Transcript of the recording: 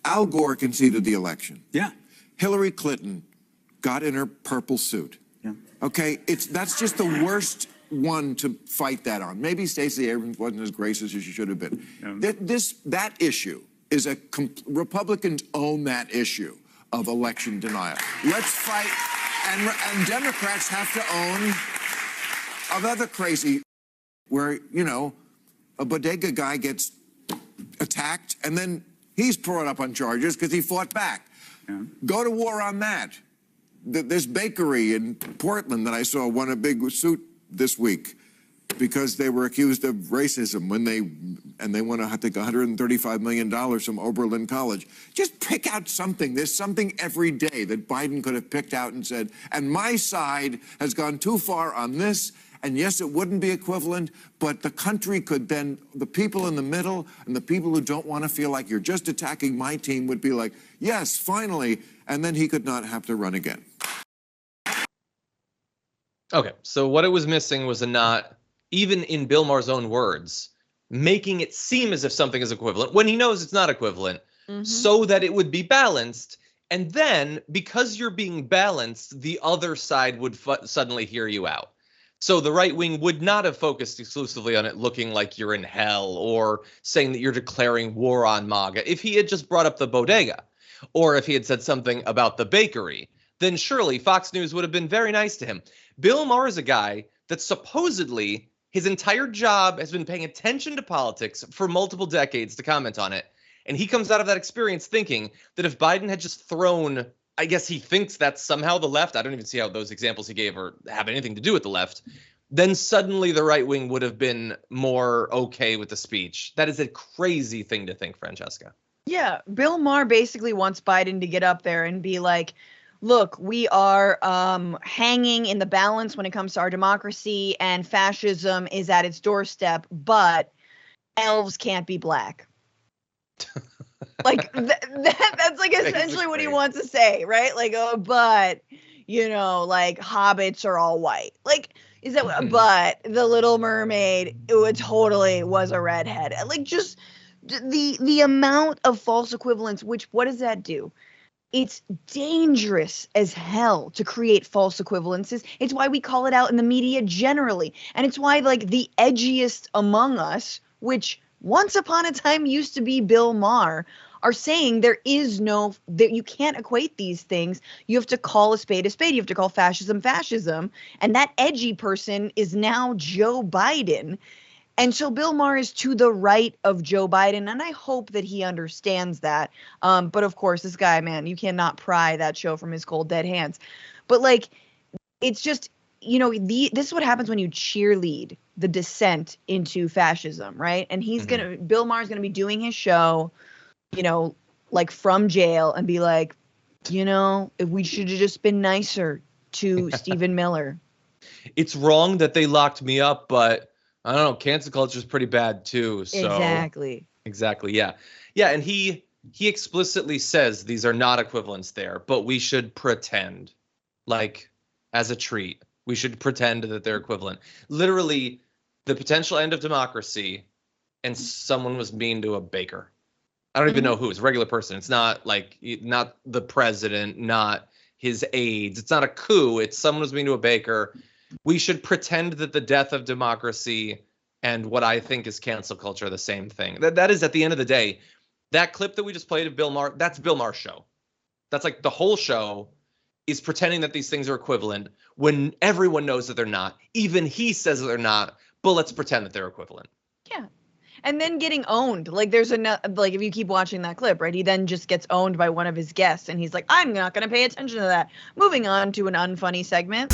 Al Gore conceded the election. Yeah. Hillary Clinton got in her purple suit. Yeah. Okay, that's just the worst one to fight that on. Maybe Stacey Abrams wasn't as gracious as she should have been. Yeah. That issue is Republicans own that issue of election denial. Let's fight, and Democrats have to own another crazy where, you know, a bodega guy gets attacked and then he's brought up on charges because he fought back. Yeah. Go to war on that. This bakery in Portland that I saw won a big suit this week because they were accused of racism when they won, I think, $135 million from Oberlin College. Just pick out something. There's something every day that Biden could have picked out and said, and my side has gone too far on this. And yes, it wouldn't be equivalent, but the country could then, the people in the middle and the people who don't want to feel like you're just attacking my team would be like, yes, finally. And then he could not have to run again. Okay, so what it was missing was not, even in Bill Maher's own words, making it seem as if something is equivalent when he knows it's not equivalent, so that it would be balanced. And then, because you're being balanced, the other side would suddenly hear you out. So the right wing would not have focused exclusively on it looking like you're in hell or saying that you're declaring war on MAGA. If he had just brought up the bodega, or if he had said something about the bakery, then surely Fox News would have been very nice to him. Bill Maher is a guy that supposedly his entire job has been paying attention to politics for multiple decades to comment on it. And he comes out of that experience thinking that if Biden had just thrown, I guess he thinks that's somehow the left. I don't even see how those examples he gave have anything to do with the left. Then suddenly the right wing would have been more okay with the speech. That is a crazy thing to think, Francesca. Yeah, Bill Maher basically wants Biden to get up there and be like, look, we are hanging in the balance when it comes to our democracy, and fascism is at its doorstep, but elves can't be black. Like, that's like essentially what he wants to say, right? Like, oh, but, you know, like, hobbits are all white. Like, is that, but the Little Mermaid, it totally was a redhead. Like, just the amount of false equivalence, which, what does that do? It's dangerous as hell to create false equivalences. It's why we call it out in the media generally. And it's why, like, the edgiest among us, which once upon a time used to be Bill Maher, are saying there is no, that you can't equate these things. You have to call a spade a spade. You have to call fascism fascism. And that edgy person is now Joe Biden. And so Bill Maher is to the right of Joe Biden, and I hope that he understands that. But of course, this guy, man, you cannot pry that show from his cold, dead hands. But like, it's just, you know, this is what happens when you cheerlead the descent into fascism, right? And he's Bill Maher's gonna be doing his show, you know, like from jail, and be like, you know, if we should have just been nicer to Stephen Miller. It's wrong that they locked me up, but I don't know, cancel culture is pretty bad too. So Exactly. Yeah. Yeah. And he explicitly says these are not equivalents there, but we should pretend, like, as a treat, we should pretend that they're equivalent. Literally, the potential end of democracy, and someone was mean to a baker. I don't even know who. It's a regular person. It's not like, not the president, not his aides. It's not a coup. It's someone was mean to a baker. We should pretend that the death of democracy and what I think is cancel culture are the same thing. That is, at the end of the day, that clip that we just played of Bill Maher, that's Bill Maher's show. That's like the whole show is pretending that these things are equivalent when everyone knows that they're not. Even he says that they're not, but let's pretend that they're equivalent. Yeah. And then getting owned. Like, there's like, if you keep watching that clip, right, he then just gets owned by one of his guests, and he's like, I'm not going to pay attention to that. Moving on to an unfunny segment.